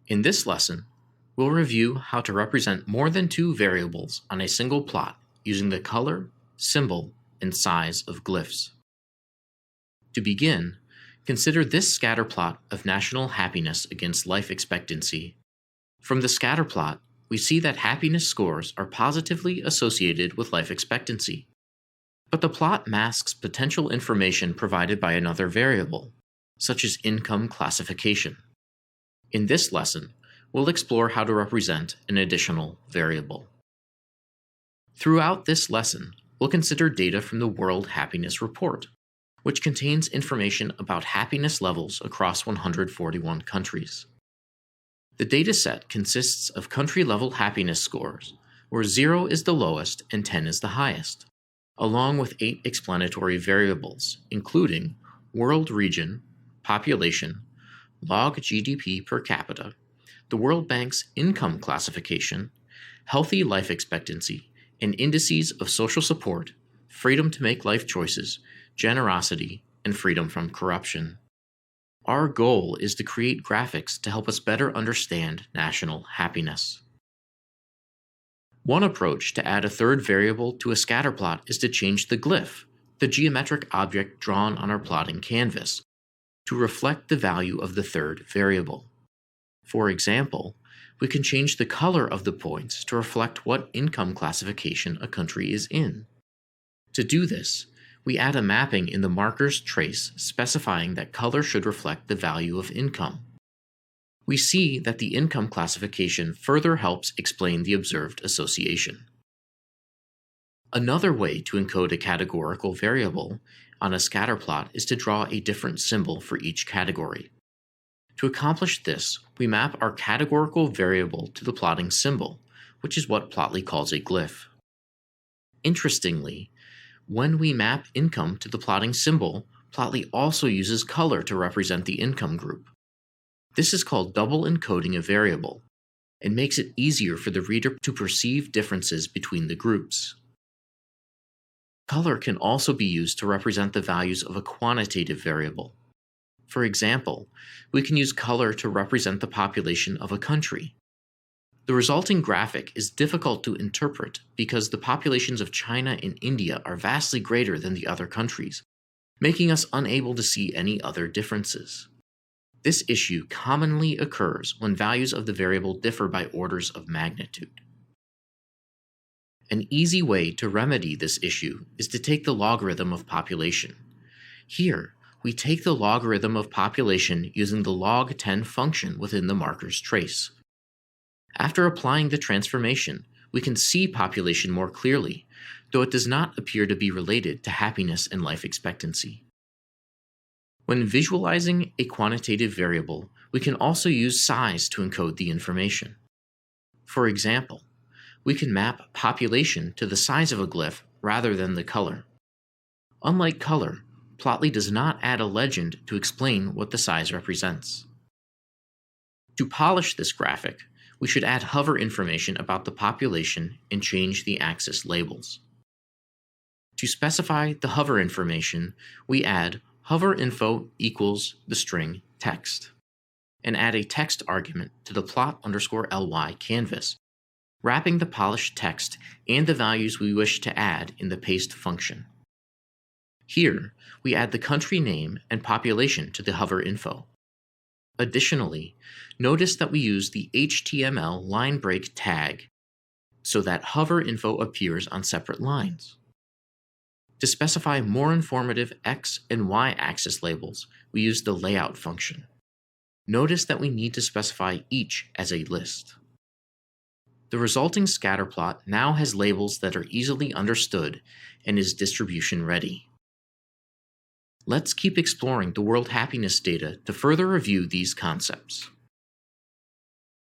In this lesson, we'll review how to represent more than two variables on a single plot using the color, symbol, and size of glyphs. To begin, consider this scatter plot of national happiness against life expectancy. From the scatter plot, we see that happiness scores are positively associated with life expectancy. But the plot masks potential information provided by another variable, such as income classification. In this lesson, we'll explore how to represent an additional variable. Throughout this lesson, we'll consider data from the World Happiness Report, which contains information about happiness levels across 141 countries. The dataset consists of country-level happiness scores, where 0 is the lowest and 10 is the highest, along with 8 explanatory variables, including world region, population, log GDP per capita, the World Bank's income classification, healthy life expectancy, and indices of social support, freedom to make life choices, generosity, and freedom from corruption. Our goal is to create graphics to help us better understand national happiness. One approach to add a third variable to a scatterplot is to change the glyph, the geometric object drawn on our plotting canvas, to reflect the value of the third variable. For example, we can change the color of the points to reflect what income classification a country is in. To do this, we add a mapping in the marker's trace specifying that color should reflect the value of income. We see that the income classification further helps explain the observed association. Another way to encode a categorical variable on a scatterplot is to draw a different symbol for each category. To accomplish this, we map our categorical variable to the plotting symbol, which is what Plotly calls a glyph. Interestingly, when we map income to the plotting symbol, Plotly also uses color to represent the income group. This is called double encoding a variable, and makes it easier for the reader to perceive differences between the groups. Color can also be used to represent the values of a quantitative variable. For example, we can use color to represent the population of a country. The resulting graphic is difficult to interpret because the populations of China and India are vastly greater than the other countries, making us unable to see any other differences. This issue commonly occurs when values of the variable differ by orders of magnitude. An easy way to remedy this issue is to take the logarithm of population. Here, we take the logarithm of population using the log10 function within the marker's trace. After applying the transformation, we can see population more clearly, though it does not appear to be related to happiness and life expectancy. When visualizing a quantitative variable, we can also use size to encode the information. For example, we can map population to the size of a glyph rather than the color. Unlike color, Plotly does not add a legend to explain what the size represents. To polish this graphic, we should add hover information about the population and change the axis labels. To specify the hover information, we add hover info equals the string text, and add a text argument to the plot_ly canvas, wrapping the polished text and the values we wish to add in the paste function. Here, we add the country name and population to the hover info. Additionally, notice that we use the HTML line break tag so that hover info appears on separate lines. To specify more informative X and Y axis labels, we use the layout function. Notice that we need to specify each as a list. The resulting scatterplot now has labels that are easily understood and is distribution ready. Let's keep exploring the world happiness data to further review these concepts.